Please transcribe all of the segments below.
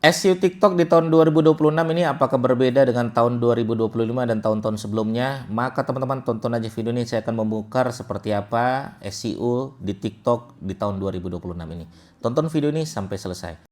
SEO TikTok di tahun 2026 ini apakah berbeda dengan tahun 2025 dan tahun-tahun sebelumnya? Maka teman-teman tonton aja video ini, saya akan membongkar seperti apa SEO di TikTok di tahun 2026 ini. Tonton video ini sampai selesai.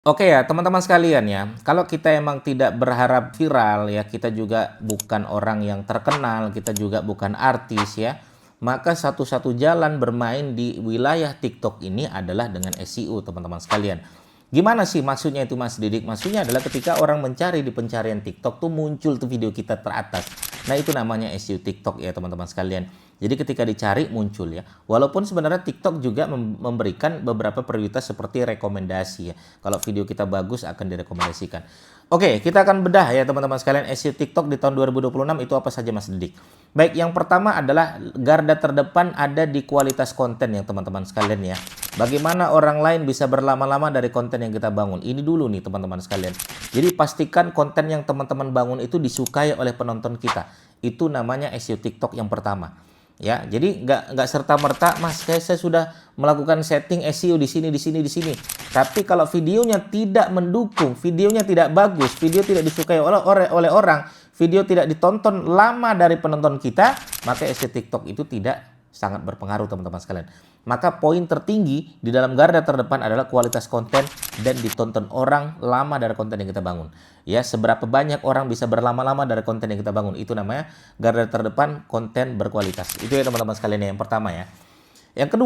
Oke ya, teman-teman sekalian ya, kalau kita emang tidak berharap viral ya, kita juga bukan orang yang terkenal, kita juga bukan artis ya, maka satu-satu jalan bermain di wilayah TikTok ini adalah dengan SEO, teman-teman sekalian. Gimana sih maksudnya itu, Mas Didik? Maksudnya adalah ketika orang mencari di pencarian TikTok tuh muncul tuh video kita teratas. Nah, itu namanya SEO TikTok ya, teman-teman sekalian. Jadi ketika dicari muncul ya. Walaupun sebenarnya TikTok juga memberikan beberapa prioritas seperti rekomendasi ya. Kalau video kita bagus akan direkomendasikan. Oke, kita akan bedah ya teman-teman sekalian SEO TikTok di tahun 2026 itu apa saja, Mas Didik. Baik, yang pertama adalah garda terdepan ada di kualitas konten ya teman-teman sekalian ya. Bagaimana orang lain bisa berlama-lama dari konten yang kita bangun. Ini dulu nih teman-teman sekalian. Jadi pastikan konten yang teman-teman bangun itu disukai oleh penonton kita. Itu namanya SEO TikTok yang pertama. Ya, jadi nggak serta-merta, Mas, saya sudah melakukan setting SEO di sini, di sini, di sini. Tapi kalau videonya tidak mendukung, videonya tidak bagus, video tidak disukai oleh orang, video tidak ditonton lama dari penonton kita, maka SEO TikTok itu tidak sangat berpengaruh, teman-teman sekalian. Maka poin tertinggi di dalam garda terdepan adalah kualitas konten dan ditonton orang lama dari konten yang kita bangun. Ya, seberapa banyak orang bisa berlama-lama dari konten yang kita bangun. Itu namanya garda terdepan konten berkualitas. Itu ya teman-teman sekalian yang pertama ya. Yang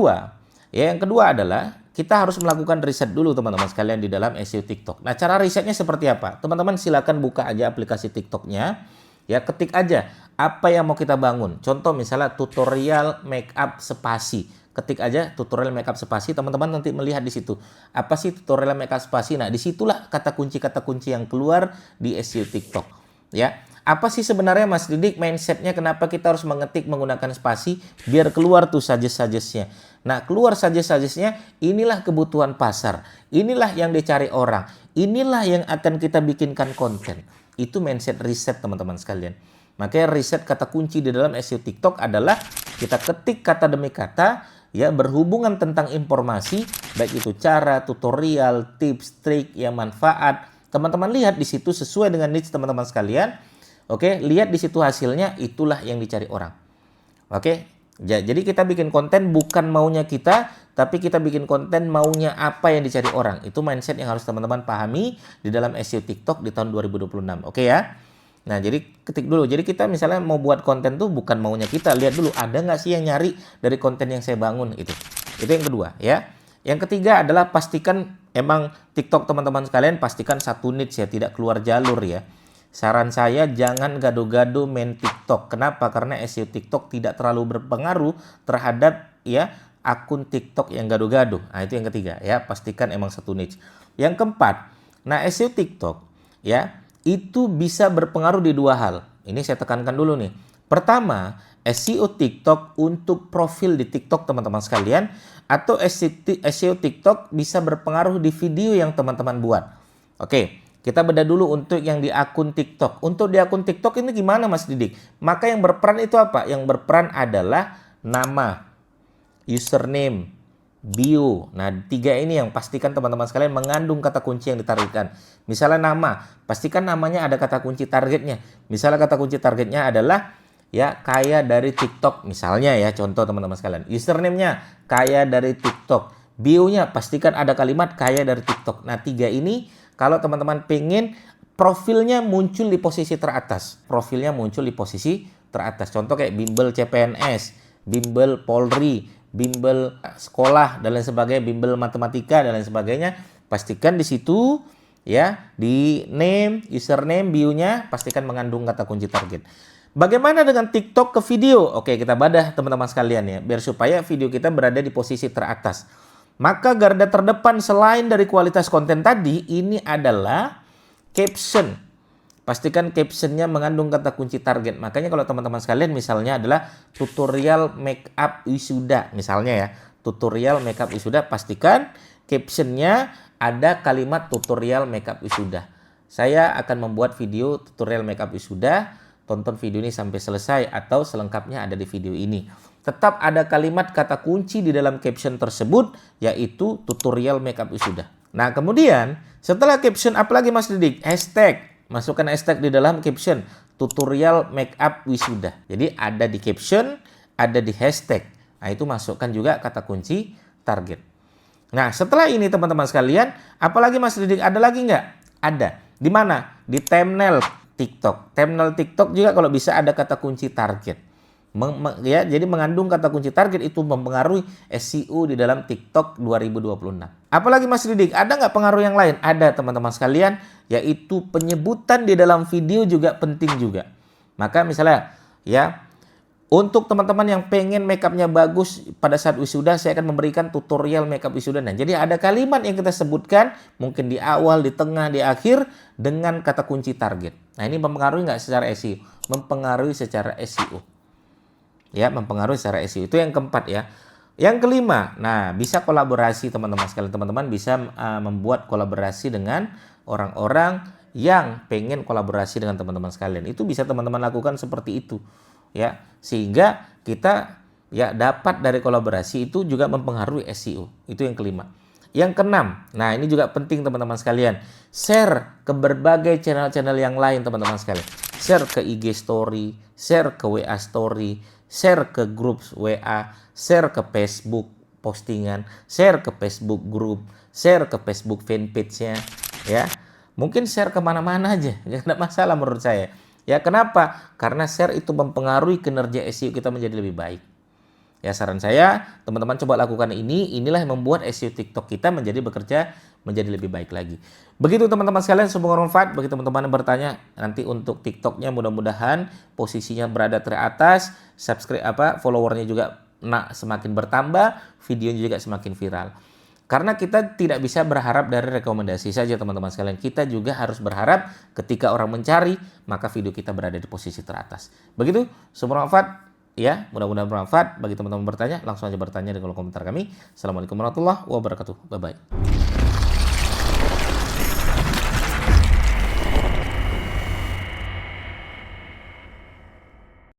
kedua adalah kita harus melakukan riset dulu teman-teman sekalian di dalam SEO TikTok. Nah, cara risetnya seperti apa? Teman-teman silakan buka aja aplikasi TikToknya. Ya, ketik aja apa yang mau kita bangun. Contoh misalnya tutorial makeup spasi. Ketik aja tutorial makeup spasi, teman-teman nanti melihat di situ. Apa sih tutorial makeup spasi? Nah, disitulah kata kunci yang keluar di SEO TikTok. Ya, apa sih sebenarnya, Mas Didik, mindsetnya kenapa kita harus mengetik menggunakan spasi biar keluar tuh suggest-suggestnya. Nah, keluar suggest-suggestnya, inilah kebutuhan pasar. Inilah yang dicari orang. Inilah yang akan kita bikinkan konten. Itu mindset riset, teman-teman sekalian. Makanya riset kata kunci di dalam SEO TikTok adalah kita ketik kata demi kata ya, berhubungan tentang informasi, baik itu cara, tutorial, tips, trik, ya manfaat. Teman-teman lihat di situ sesuai dengan niche teman-teman sekalian. Oke, lihat di situ hasilnya, itulah yang dicari orang. Oke, jadi kita bikin konten bukan maunya kita, tapi kita bikin konten maunya apa yang dicari orang. Itu mindset yang harus teman-teman pahami di dalam SEO TikTok di tahun 2026. Oke ya. Nah, jadi ketik dulu. Jadi kita misalnya mau buat konten tuh bukan maunya kita. Lihat dulu ada nggak sih yang nyari dari konten yang saya bangun itu. Itu yang kedua ya. Yang ketiga adalah pastikan emang TikTok teman-teman sekalian pastikan satu niche ya, tidak keluar jalur ya. Saran saya jangan gado-gado main TikTok. Kenapa? Karena SEO TikTok tidak terlalu berpengaruh terhadap ya akun TikTok yang gado-gado. Nah, itu yang ketiga ya, pastikan emang satu niche. Yang keempat, nah SEO TikTok ya itu bisa berpengaruh di dua hal. Ini saya tekankan dulu nih. Pertama, SEO TikTok untuk profil di TikTok teman-teman sekalian, atau SEO TikTok bisa berpengaruh di video yang teman-teman buat. Oke, kita bedah dulu untuk yang di akun TikTok. Untuk di akun TikTok ini gimana, Mas Didik? Maka yang berperan itu apa? Yang berperan adalah nama, username, bio. Nah, tiga ini yang pastikan teman-teman sekalian mengandung kata kunci yang ditargetkan. Misalnya nama, pastikan namanya ada kata kunci targetnya. Misalnya kata kunci targetnya adalah ya kaya dari TikTok misalnya ya, contoh teman-teman sekalian. Username-nya kaya dari TikTok. Bio-nya pastikan ada kalimat kaya dari TikTok. Nah, tiga ini kalau teman-teman pengen profilnya muncul di posisi teratas. Profilnya muncul di posisi teratas. Contoh kayak bimbel CPNS, bimbel Polri, bimbel sekolah dan lain sebagainya, bimbel matematika dan lain sebagainya. Pastikan di situ ya, di name, username, bio-nya pastikan mengandung kata kunci target. Bagaimana dengan TikTok ke video? Oke, kita badah teman-teman sekalian ya, biar supaya video kita berada di posisi teratas. Maka garda terdepan selain dari kualitas konten tadi, ini adalah caption. Pastikan captionnya mengandung kata kunci target. Makanya kalau teman-teman sekalian misalnya adalah tutorial makeup wisuda misalnya ya. Tutorial makeup wisuda, pastikan captionnya ada kalimat tutorial makeup wisuda. Saya akan membuat video tutorial makeup wisuda. Tonton video ini sampai selesai atau selengkapnya ada di video ini. Tetap ada kalimat kata kunci di dalam caption tersebut, yaitu tutorial makeup wisuda. Nah, kemudian setelah caption, apalagi Mas Didik? Hashtag. Masukkan hashtag di dalam caption, tutorial makeup wisuda. Jadi ada di caption, ada di hashtag. Nah, itu masukkan juga kata kunci target. Nah, setelah ini teman-teman sekalian, apalagi Mas Didik? Ada lagi nggak? Ada. Di mana? Di thumbnail TikTok. Thumbnail TikTok juga kalau bisa ada kata kunci target. Jadi mengandung kata kunci target itu mempengaruhi SEO di dalam TikTok 2026. Apalagi Mas Didik, ada nggak pengaruh yang lain? Ada teman-teman sekalian, yaitu penyebutan di dalam video juga penting juga. Maka misalnya ya, untuk teman-teman yang pengen makeupnya bagus pada saat wisuda, saya akan memberikan tutorial makeup wisuda. Nah, jadi ada kalimat yang kita sebutkan mungkin di awal, di tengah, di akhir dengan kata kunci target. Nah, ini mempengaruhi nggak secara SEO? Mempengaruhi secara SEO. Ya, mempengaruhi secara SEO. Itu yang keempat ya. Yang kelima, nah bisa kolaborasi teman-teman sekalian. Teman-teman bisa membuat kolaborasi dengan orang-orang yang pengen kolaborasi dengan teman-teman sekalian. Itu bisa teman-teman lakukan seperti itu. Ya, sehingga kita ya dapat dari kolaborasi itu juga mempengaruhi SEO. Itu yang kelima. Yang keenam, nah ini juga penting teman-teman sekalian. Share ke berbagai channel-channel yang lain teman-teman sekalian. Share ke IG story, share ke WA story, share ke grup WA, share ke Facebook postingan, share ke Facebook group, share ke Facebook fanpage-nya, ya. Mungkin share kemana-mana aja, nggak ada masalah menurut saya. Ya, kenapa? Karena share itu mempengaruhi kinerja SEO kita menjadi lebih baik. Ya, saran saya, teman-teman coba lakukan ini. Inilah yang membuat SEO TikTok kita bekerja menjadi lebih baik lagi. Begitu teman-teman sekalian, semoga bermanfaat bagi teman-teman yang bertanya. Nanti untuk TikToknya mudah-mudahan posisinya berada teratas, followernya juga semakin bertambah, videonya juga semakin viral. Karena kita tidak bisa berharap dari rekomendasi saja teman-teman sekalian. Kita juga harus berharap ketika orang mencari, maka video kita berada di posisi teratas. Begitu, semoga bermanfaat. Ya, mudah-mudahan bermanfaat. Bagi teman-teman bertanya, langsung aja bertanya di kolom komentar kami. Assalamualaikum warahmatullahi wabarakatuh. Bye-bye.